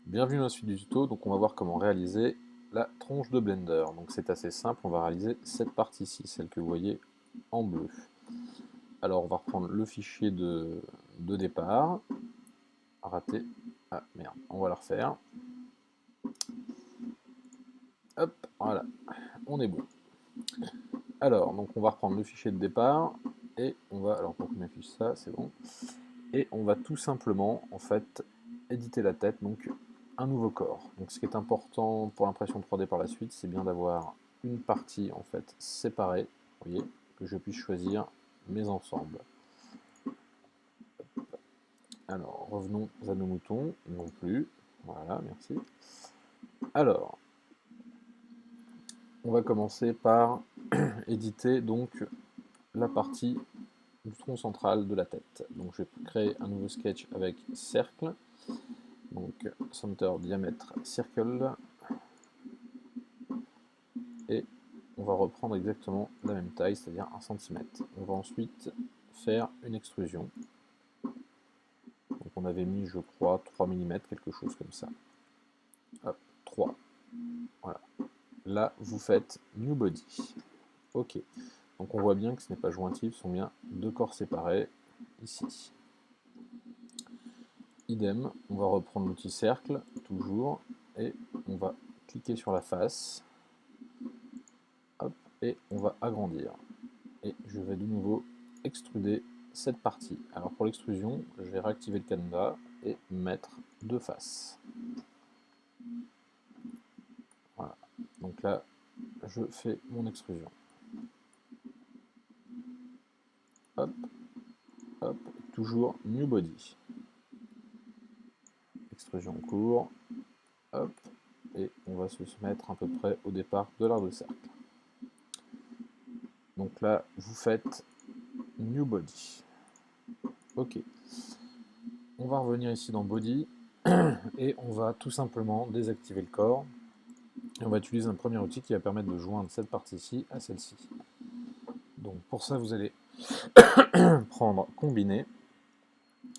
Bienvenue dans la suite du tuto, donc on va voir comment réaliser la tronche de Blender. Donc c'est assez simple, on va réaliser cette partie-ci, celle que vous voyez en bleu. Alors on va reprendre le fichier de départ. Raté. Ah merde, on va la refaire. Hop, voilà, on est bon. Alors, donc on va reprendre le fichier de départ et on va, alors pour qu'on affiche ça, c'est bon. Et on va tout simplement, en fait, éditer la tête, donc un nouveau corps. Donc ce qui est important pour l'impression 3D par la suite, c'est bien d'avoir une partie en fait séparée, vous voyez, que je puisse choisir mes ensembles. Alors, revenons à nos moutons, non plus, voilà, merci. Alors, on va commencer par éditer donc la partie du tronc central de la tête. Donc je vais créer un nouveau sketch avec cercle, donc center diamètre circle, et on va reprendre exactement la même taille, c'est-à-dire 1 cm. On va ensuite faire une extrusion. Donc on avait mis, je crois, 3 mm, quelque chose comme ça. Hop, 3. Voilà. Là, vous faites New Body. OK. Donc on voit bien que ce n'est pas jointif, ce sont bien deux corps séparés, ici. Idem, on va reprendre l'outil cercle, toujours, et on va cliquer sur la face. Hop, et on va agrandir. Et je vais de nouveau extruder cette partie. Alors pour l'extrusion, je vais réactiver le canevas et mettre deux faces. Voilà. Donc là, je fais mon extrusion. Hop, hop, toujours New Body. Extrusion en cours. Hop, et on va se mettre à peu près au départ de l'arc de cercle. Donc là, vous faites New Body. OK. On va revenir ici dans Body et on va tout simplement désactiver le corps. Et on va utiliser un premier outil qui va permettre de joindre cette partie-ci à celle-ci. Donc pour ça, vous allez prendre Combiner,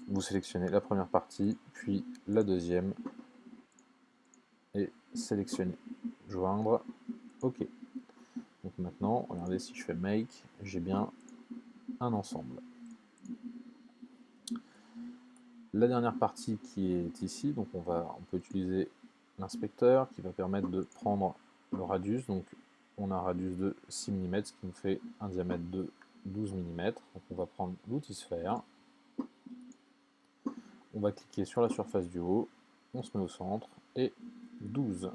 vous sélectionnez la première partie, puis la deuxième, et sélectionnez Joindre. OK. Donc maintenant, regardez si je fais Make, j'ai bien un ensemble. La dernière partie qui est ici, donc on peut utiliser l'inspecteur qui va permettre de prendre le radius. Donc on a un radius de 6 mm, ce qui nous fait un diamètre de 12 mm. Donc on va prendre l'outil sphère, on va cliquer sur la surface du haut, on se met au centre, et 12.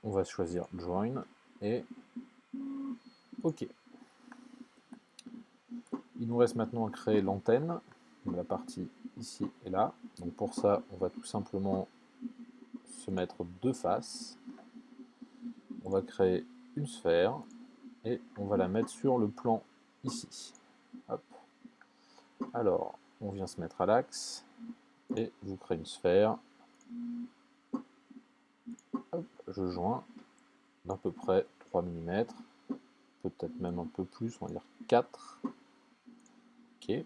On va choisir Join, et OK. Il nous reste maintenant à créer l'antenne de la partie ici et là. Donc pour ça, on va tout simplement se mettre deux faces. On va créer une sphère et on va la mettre sur le plan ici. Hop. Alors, on vient se mettre à l'axe et je vous crée une sphère. Hop, je joins d'à peu près 3 mm, peut-être même un peu plus, on va dire 4. OK. Et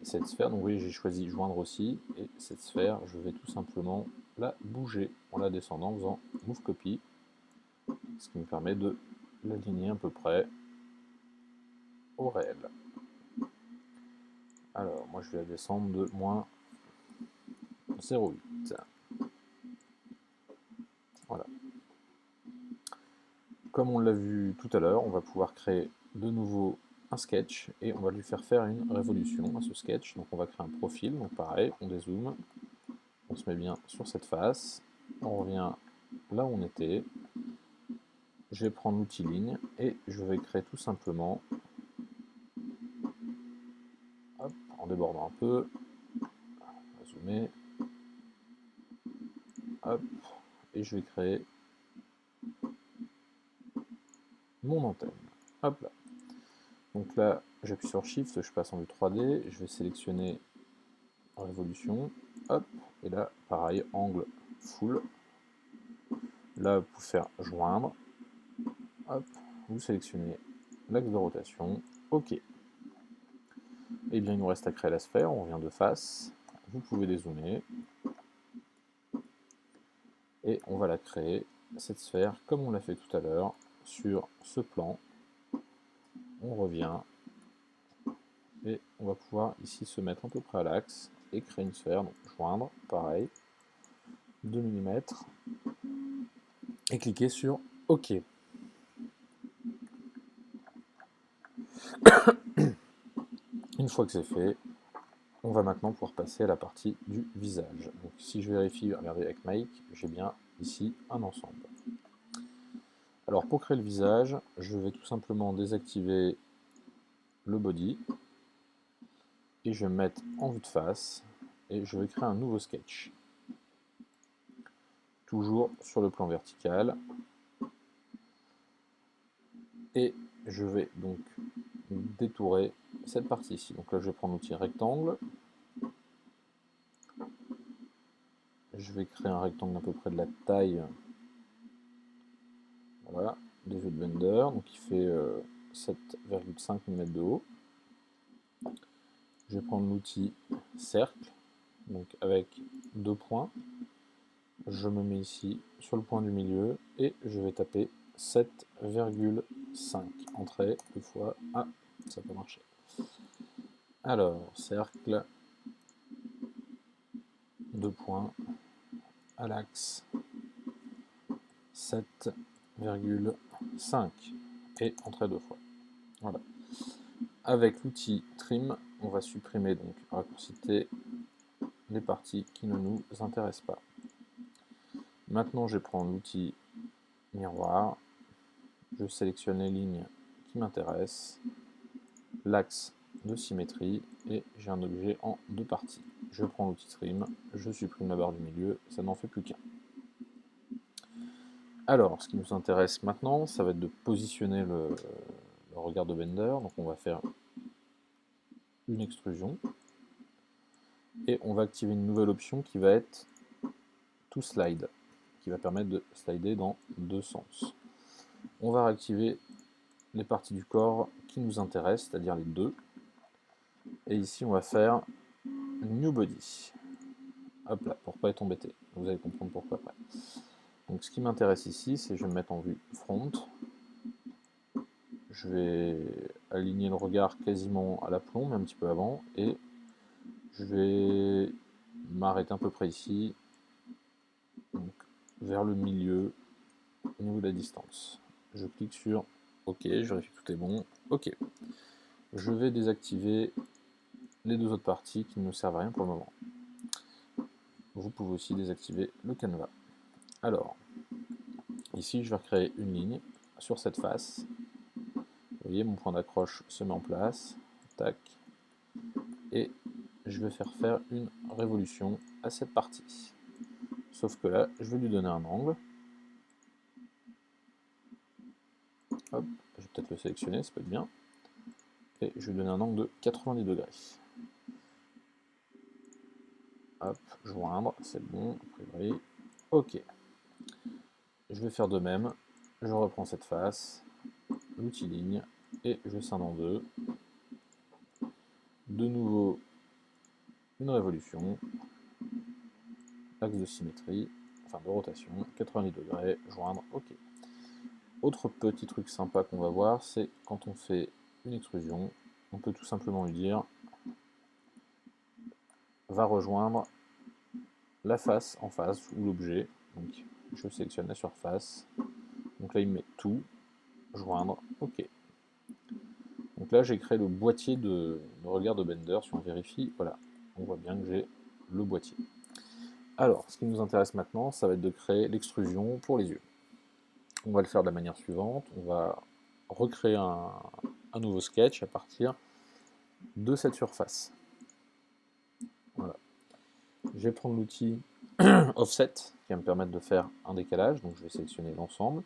cette sphère, donc vous voyez, j'ai choisi joindre aussi, et cette sphère, je vais tout simplement la bouger en la descendant, en faisant Move Copy, ce qui me permet de l'aligner à peu près au réel. Alors, moi je vais la descendre de moins 0,8. Voilà. Comme on l'a vu tout à l'heure, on va pouvoir créer de nouveau un sketch et on va lui faire une révolution à ce sketch. Donc on va créer un profil, donc pareil, on dézoome, on se met bien sur cette face, on revient là où on était, je vais prendre l'outil ligne et je vais créer tout simplement, hop, en débordant un peu, on va zoomer, hop, et je vais créer mon antenne. Hop là. Donc là, j'appuie sur Shift, je passe en vue 3D, je vais sélectionner révolution, hop, et là, pareil, angle full. Là, vous pouvez faire joindre, hop, vous sélectionnez l'axe de rotation, OK. Et bien, il nous reste à créer la sphère, on revient de face, vous pouvez dézoomer, Et on va la créer, cette sphère, comme on l'a fait tout à l'heure, sur ce plan. On revient et on va pouvoir ici se mettre à peu près à l'axe et créer une sphère, donc joindre, pareil, 2 mm, et cliquer sur OK. Une fois que c'est fait, on va maintenant pouvoir passer à la partie du visage. Donc si je vérifie, regardez avec Mike, j'ai bien ici un ensemble. Alors pour créer le visage, je vais tout simplement désactiver le body, et je vais me mettre en vue de face, et je vais créer un nouveau sketch. Toujours sur le plan vertical. Et je vais donc détourer cette partie ici. Donc là, je vais prendre l'outil rectangle. Je vais créer un rectangle d'à peu près de la taille, voilà, des jeux de Blender. Donc il fait 7,5 mm de haut. Je vais prendre l'outil cercle, donc avec 2 points. Je me mets ici sur le point du milieu et je vais taper 7,5. Entrée, 2 fois. Ah, ça peut marcher. Alors, cercle, 2 points, à l'axe, 7,5 et entrée 2 fois. Voilà. Avec l'outil trim, on va supprimer donc raccourciter les parties qui ne nous intéressent pas. Maintenant, je vais prendre l'outil miroir, je sélectionne les lignes qui m'intéressent, l'axe de symétrie et j'ai un objet en 2 parties. Je prends l'outil trim, je supprime la barre du milieu, ça n'en fait plus qu'un. Alors, ce qui nous intéresse maintenant, ça va être de positionner le regard de Blender. Donc on va faire une extrusion et on va activer une nouvelle option qui va être To Slide, qui va permettre de slider dans 2 sens. On va réactiver les parties du corps qui nous intéressent, c'est-à-dire les 2. Et ici on va faire New Body. Hop là, pour pas être embêté. Vous allez comprendre pourquoi après. Donc ce qui m'intéresse ici, c'est que je vais me mettre en vue front. Je vais aligner le regard quasiment à l'aplomb, mais un petit peu avant, et je vais m'arrêter à peu près ici, donc vers le milieu, au niveau de la distance. Je clique sur OK, je vérifie que tout est bon. OK. Je vais désactiver les 2 autres parties qui ne me servent à rien pour le moment. Vous pouvez aussi désactiver le canevas. Alors, ici je vais recréer une ligne sur cette face. Vous voyez, mon point d'accroche se met en place. Tac. Et je vais faire une révolution à cette partie. Sauf que là, je vais lui donner un angle. Hop, je vais peut-être le sélectionner, ça peut être bien. Et je vais lui donner un angle de 90 degrés. Hop, joindre, c'est bon, a priori. Ok. Je vais faire de même. Je reprends cette face, l'outil ligne, et je scinde en 2. De nouveau, une révolution. Axe de symétrie, enfin de rotation, 90 degrés, joindre, ok. Autre petit truc sympa qu'on va voir, c'est quand on fait une extrusion, on peut tout simplement lui dire va rejoindre la face en face ou l'objet. Donc je sélectionne la surface. Donc là il me met tout, joindre, ok. Donc là j'ai créé le boîtier de regard de Blender. Si on vérifie, voilà, on voit bien que j'ai le boîtier. Alors ce qui nous intéresse maintenant, ça va être de créer l'extrusion pour les yeux. On va le faire de la manière suivante, on va recréer un nouveau sketch à partir de cette surface. Voilà. Je vais prendre l'outil Offset qui va me permettre de faire un décalage, donc je vais sélectionner l'ensemble.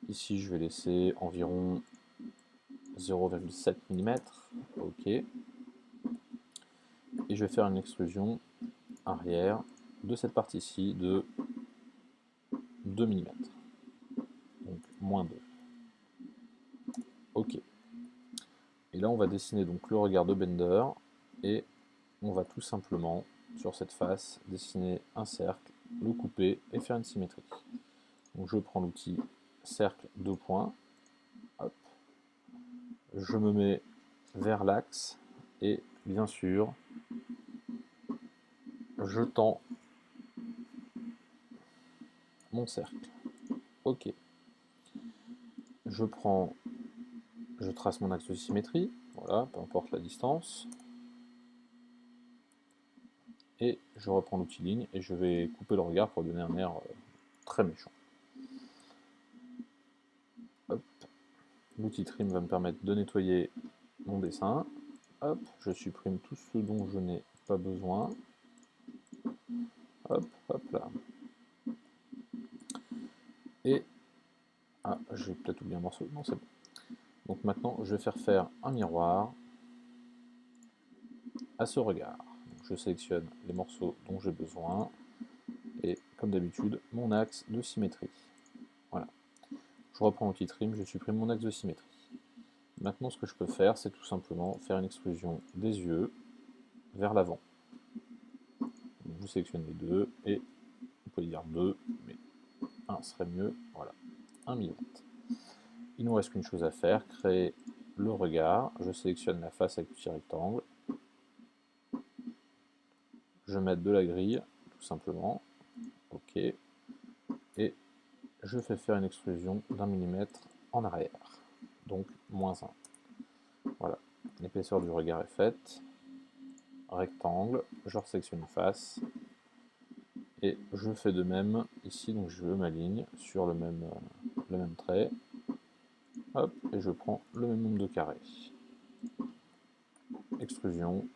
Ici je vais laisser environ 0,7 mm, ok. Et je vais faire une extrusion arrière de cette partie-ci de 2 mm, donc moins 2. Ok. Et là on va dessiner donc le regard de Blender et on va tout simplement sur cette face dessiner un cercle le couper et faire une symétrie. Donc je prends l'outil cercle 2 points, hop, je me mets vers l'axe et bien sûr je tends mon cercle. Ok. Je trace mon axe de symétrie, voilà, peu importe la distance. Et je reprends l'outil ligne et je vais couper le regard pour donner un air très méchant. L'outil trim va me permettre de nettoyer mon dessin. Hop, je supprime tout ce dont je n'ai pas besoin. Hop, hop là. Et j'ai peut-être oublié un morceau. Non, c'est bon. Donc maintenant, je vais faire un miroir à ce regard. Donc, je sélectionne les morceaux dont j'ai besoin. Et comme d'habitude, mon axe de symétrie. Voilà. Je reprends l'outil trim, je supprime mon axe de symétrie. Maintenant, ce que je peux faire, c'est tout simplement faire une extrusion des yeux vers l'avant. Vous sélectionnez les deux, et on peut dire 2, mais 1 serait mieux. Voilà, 1 mm. Il ne nous reste qu'une chose à faire, créer le regard. Je sélectionne la face avec le petit rectangle. Je mets de la grille, tout simplement. OK. Et je fais faire une extrusion d'1 mm en arrière. Donc, -1. Voilà, l'épaisseur du regard est faite. Rectangle, je resélectionne une face. Et je fais de même ici, donc je m'aligne sur le même trait. Hop, et je prends le même nombre de carrés. Extrusion,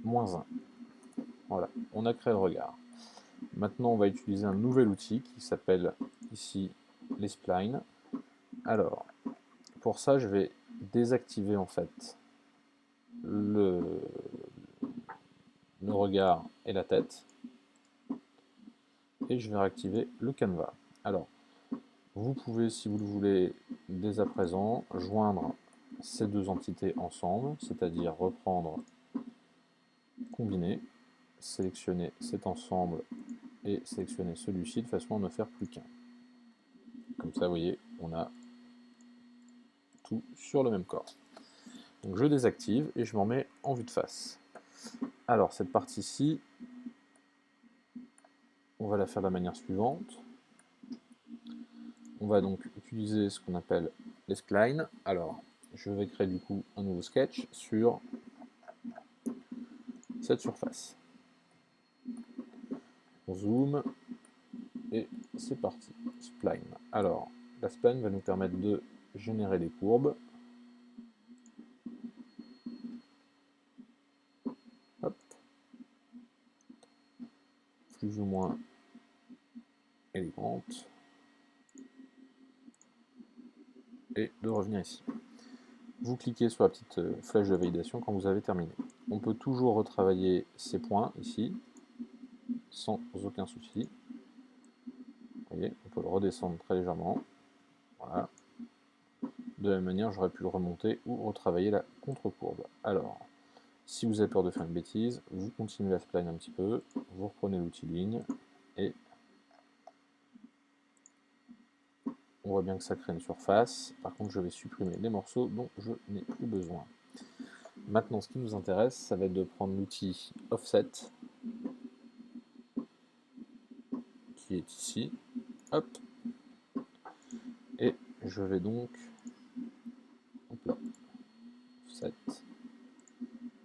-1. Voilà, on a créé le regard. Maintenant, on va utiliser un nouvel outil qui s'appelle ici les splines. Alors, pour ça, je vais désactiver en fait le regard et la tête. Et je vais réactiver le canevas. Alors, vous pouvez, si vous le voulez, dès à présent, joindre ces deux entités ensemble, c'est-à-dire reprendre, combiner, sélectionner cet ensemble et sélectionner celui-ci de façon à ne faire plus qu'un. Comme ça, vous voyez, on a tout sur le même corps. Donc je désactive et je m'en mets en vue de face. Alors cette partie-ci, on va la faire de la manière suivante. On va donc utiliser ce qu'on appelle les splines. Alors, je vais créer du coup un nouveau sketch sur cette surface. On zoome et c'est parti. Spline. Alors, la spline va nous permettre de générer des courbes. Hop. Plus ou moins élégante. Et de revenir ici. Vous cliquez sur la petite flèche de validation quand vous avez terminé. On peut toujours retravailler ces points ici, sans aucun souci. Vous voyez, on peut le redescendre très légèrement. Voilà. De la même manière, j'aurais pu le remonter ou retravailler la contre-courbe. Alors, si vous avez peur de faire une bêtise, vous continuez à spline un petit peu, vous reprenez l'outil ligne, et on voit bien que ça crée une surface. Par contre, je vais supprimer les morceaux dont je n'ai plus besoin. Maintenant, ce qui nous intéresse, ça va être de prendre l'outil Offset, qui est ici. Hop. Et je vais donc Offset,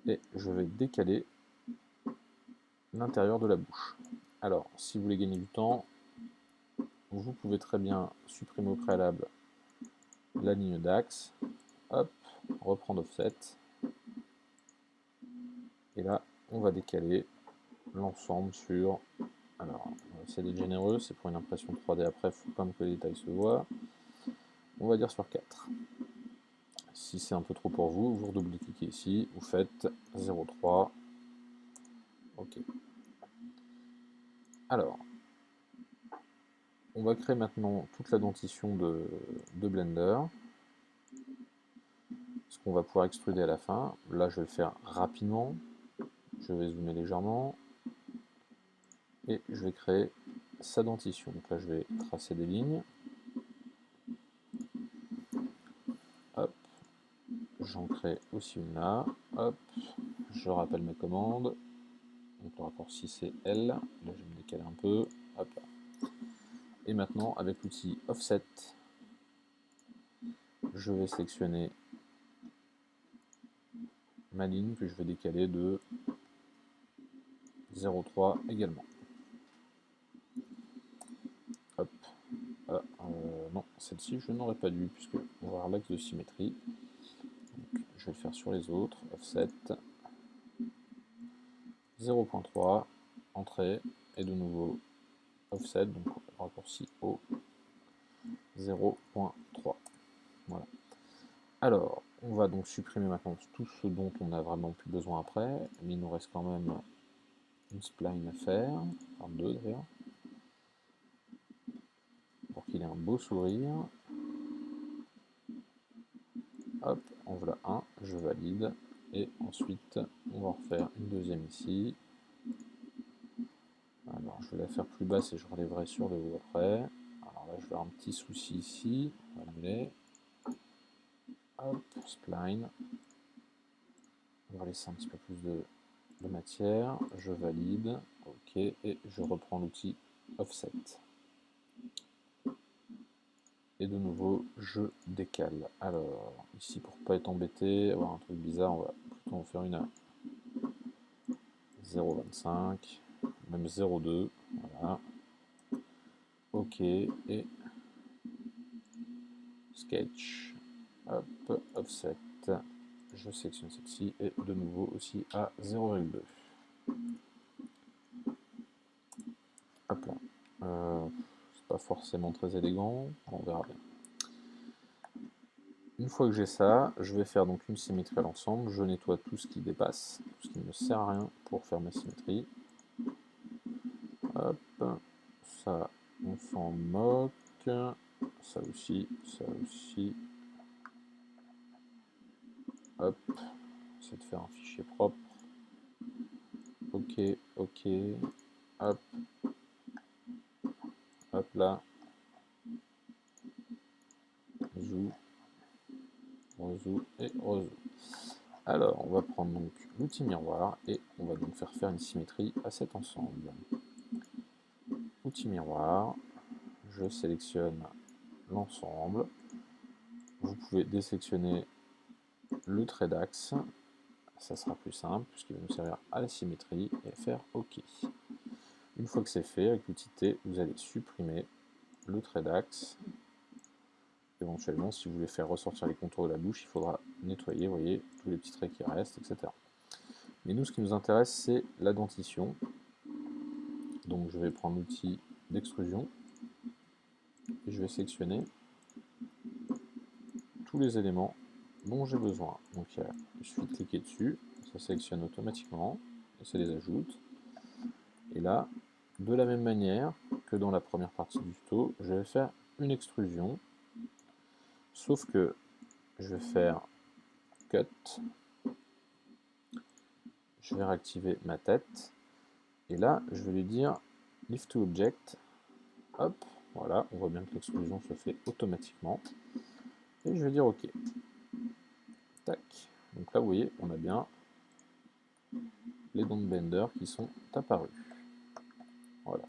et je vais décaler l'intérieur de la bouche. Alors, si vous voulez gagner du temps, vous pouvez très bien supprimer au préalable la ligne d'axe, hop, reprendre Offset, et là, on va décaler l'ensemble sur... Alors, on va essayer d'être généreux, c'est pour une impression 3D après, il faut quand même que les détails se voient. On va dire sur 4. Si c'est un peu trop pour vous, vous redouble-cliquez ici, vous faites 0,3. OK. Alors, on va créer maintenant toute la dentition de Blender. Ce qu'on va pouvoir extruder à la fin. Là, je vais le faire rapidement. Je vais zoomer légèrement. et je vais créer sa dentition. Donc là je vais tracer des lignes. Hop, j'en crée aussi une là. Hop, je rappelle mes commandes. Donc le raccourci c'est L. Là je vais me décaler un peu. Hop là. Et maintenant avec l'outil Offset, je vais sélectionner ma ligne que je vais décaler de 0,3 également. Hop. Non, celle-ci je n'aurais pas dû puisque on va avoir l'axe de symétrie. Donc, je vais le faire sur les autres. Offset 0.3, entrée, et de nouveau offset, donc raccourci au 0.3. Voilà. Alors, on va donc supprimer maintenant tout ce dont on n'a vraiment plus besoin après, mais il nous reste quand même une spline à faire, enfin deux d'ailleurs, pour qu'il ait un beau sourire. Hop, en voilà un, je valide, et ensuite on va refaire une deuxième ici. Alors je vais la faire plus basse et je relèverai sur le haut après. Alors là je vais avoir un petit souci ici, on va l'amener. Hop, spline. On va laisser un petit peu plus de matière, je valide, ok, et je reprends l'outil Offset. Et de nouveau, je décale. Alors, ici, pour ne pas être embêté, avoir un truc bizarre, on va plutôt en faire une à 0,25, même 0,2, voilà. Ok, et Sketch, hop, Offset, je sélectionne celle-ci, et de nouveau aussi à 0,2. Hop là. C'est pas forcément très élégant, on verra bien. Une fois que j'ai ça, je vais faire donc une symétrie à l'ensemble. Je nettoie tout ce qui dépasse, tout ce qui ne me sert à rien pour faire ma symétrie. Hop, ça, on s'en moque. Ça aussi, ça aussi. Hop, c'est de faire un fichier propre. Ok, ok. Hop, hop là. Zou, rezou et rezou. Alors, on va prendre donc l'outil miroir et on va donc faire une symétrie à cet ensemble. Outil miroir, je sélectionne l'ensemble. Vous pouvez désélectionner le trait d'axe, ça sera plus simple puisqu'il va nous servir à la symétrie et faire OK. Une fois que c'est fait, avec l'outil T, vous allez supprimer le trait d'axe. Éventuellement, si vous voulez faire ressortir les contours de la bouche, il faudra nettoyer, vous voyez, tous les petits traits qui restent, etc. Mais nous, ce qui nous intéresse, c'est la dentition. Donc je vais prendre l'outil d'extrusion et je vais sélectionner tous les éléments dont j'ai besoin. Donc il suffit de cliquer dessus, ça sélectionne automatiquement et ça les ajoute. Et là, de la même manière que dans la première partie du tuto, je vais faire une extrusion, sauf que je vais faire cut, je vais réactiver ma tête, et là je vais lui dire lift to object, hop, voilà, on voit bien que l'extrusion se fait automatiquement, et je vais dire ok. Tac. Donc là vous voyez, on a bien les dents de Bender qui sont apparues. Voilà.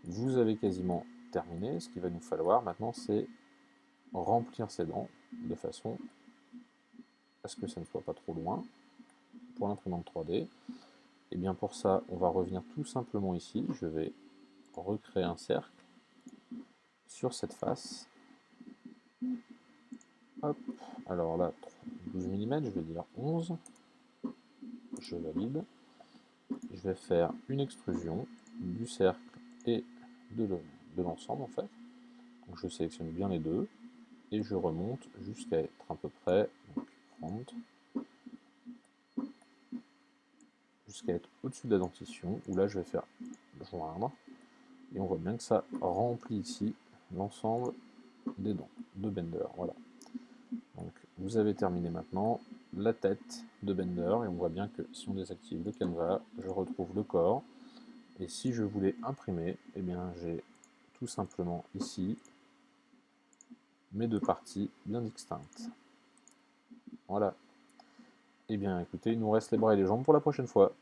Vous avez quasiment terminé, ce qu'il va nous falloir maintenant c'est remplir ces dents de façon à ce que ça ne soit pas trop loin pour l'imprimante 3D. Et bien pour ça, on va revenir tout simplement ici. Je vais recréer un cercle sur cette face. Hop, alors là, 12 mm, je vais dire 11. Je valide. Je vais faire une extrusion du cercle et de l'ensemble en fait. Donc je sélectionne bien les deux et je remonte jusqu'à être à peu près, donc front, jusqu'à être au-dessus de la dentition, où là je vais faire joindre, et on voit bien que ça remplit ici l'ensemble des dents de Bender. Voilà. Donc vous avez terminé maintenant la tête de Bender, et on voit bien que si on désactive le canevas, je retrouve le corps, Et si je voulais imprimer, eh bien j'ai tout simplement ici mes deux parties bien distinctes. Voilà. Eh bien écoutez, il nous reste les bras et les jambes pour la prochaine fois.